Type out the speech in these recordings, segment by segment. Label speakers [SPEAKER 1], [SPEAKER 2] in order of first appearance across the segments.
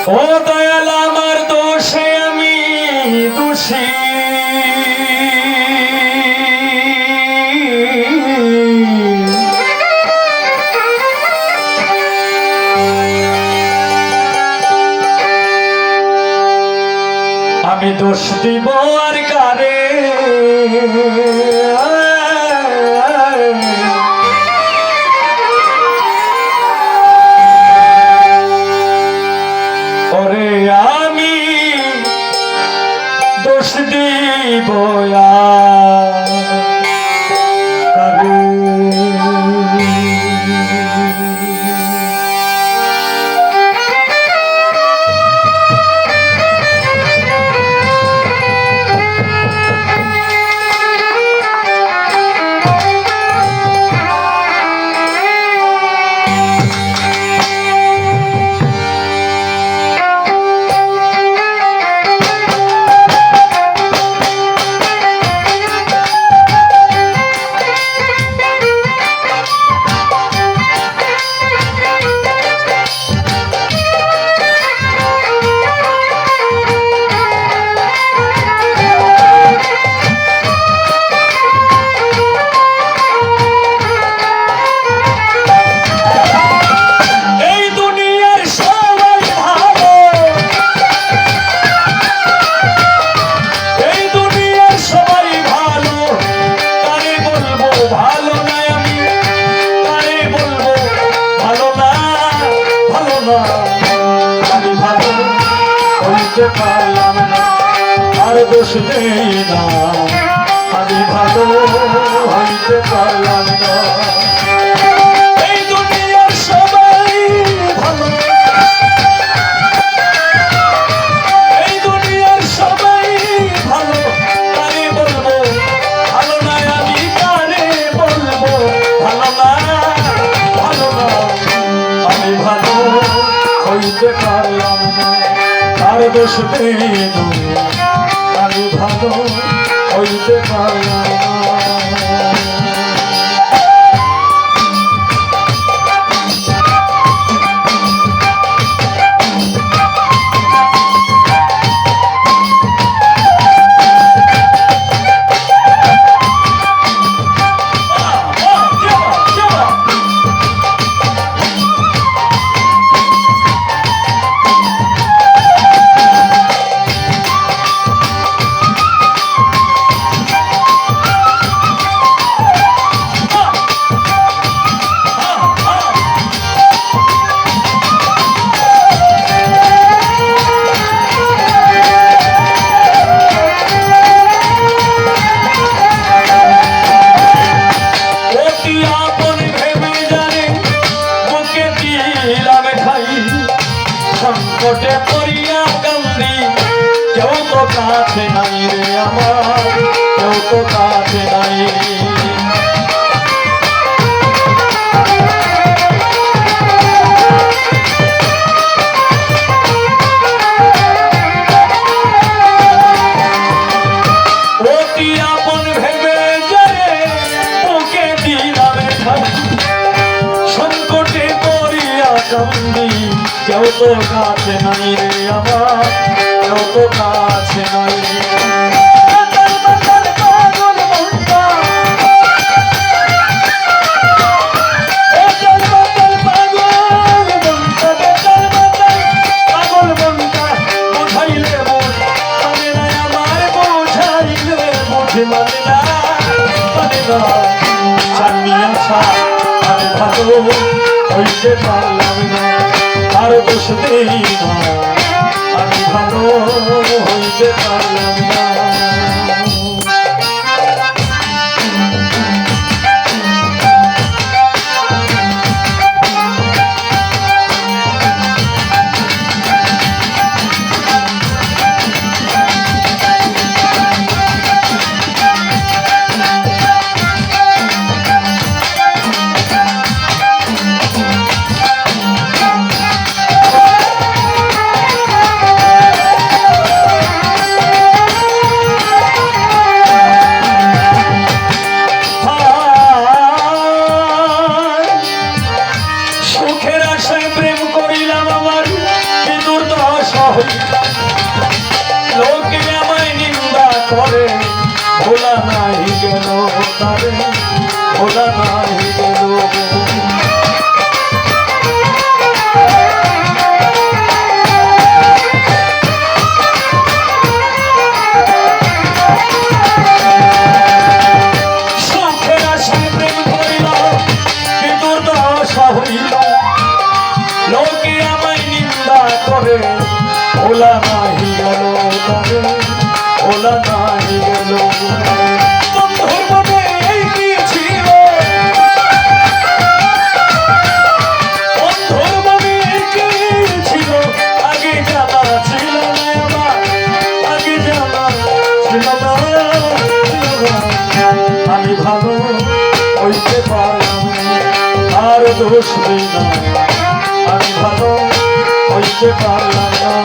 [SPEAKER 1] ও দয়াল আমার দোষে আমি দোষী আমি দোষ দিব আর কারে ওরে আমি দোষ দিব আর কারে পারলাম না আর দোষ দেই না আমি ভালো হইতে পারলাম না এই দুনিয়ার সবাই ভালো এই দুনিয়ার সবাই ভালো কারে বলবো ভালো না আমি কারে বলবো ভালো না আমি ভালো হইতে পারলাম না আর দোষ দেই না আমি ভালো হইতে পারলাম না সংকটে পড়িয়া কান্দি কেউ তো কাছে নাই রে আমার কেউ তো কাছে নাই অতি আপন ভেবে যারে ওকে দিলাম ঠাই সংকটে পড়িয়া কান্দি কেউ তো কাছে নাই রে আমার কেউ তো কাছে নাই আমি ভালো হইতে পারলাম না আর দোষ দেই না আমি ভালো হইতে পারলাম না হইলাম লোকে আমায় নিন্দা করে ভোলা নাই গেল তারে ভোলা নাই গেল লোকে আমায় নিন্দা করে ওলা নাহি গেল তবে ওলা নাহি গেল বন্ধুর মনে এই কি ছিল বন্ধুর মনে এই কি ছিল আগে জানা ছিল না আমার আগে জানা ছিল না আমি ভালো হইতে পারলাম আর দোষ দিই না আমি ভালো হইতে পারলাম না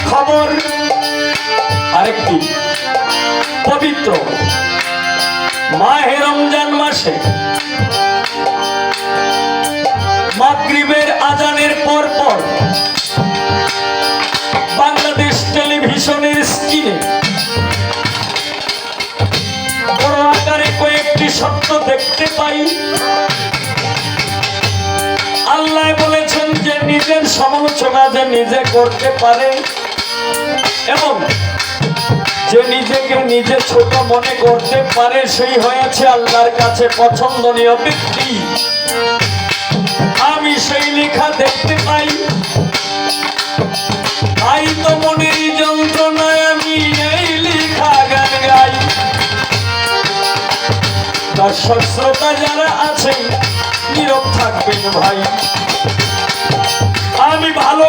[SPEAKER 1] খবর আরেকটি পবিত্র মাহে রমজান মাসে মাগরিবের আজানের পর পর বাংলাদেশ টেলিভিশনের স্ক্রিনে বড় আকারে কয়েকটি শব্দ দেখতে পাই আল্লাহ বলেছেন যে নিজের সমালোচনা যে নিজে করতে পারে এবং যে নিজেকে নিজে ছোট মনে করতে পারে সেই হয়েছে আল্লাহর কাছে পছন্দনীয় ব্যক্তি আমি সেই লেখা দেখতে পাই তাই তো মনের যন্ত্রণায় আমি এই লেখা গান গাই দর্শক শ্রোতা যারা আছেন নীরব থাকবেন ভাই আমি ভালো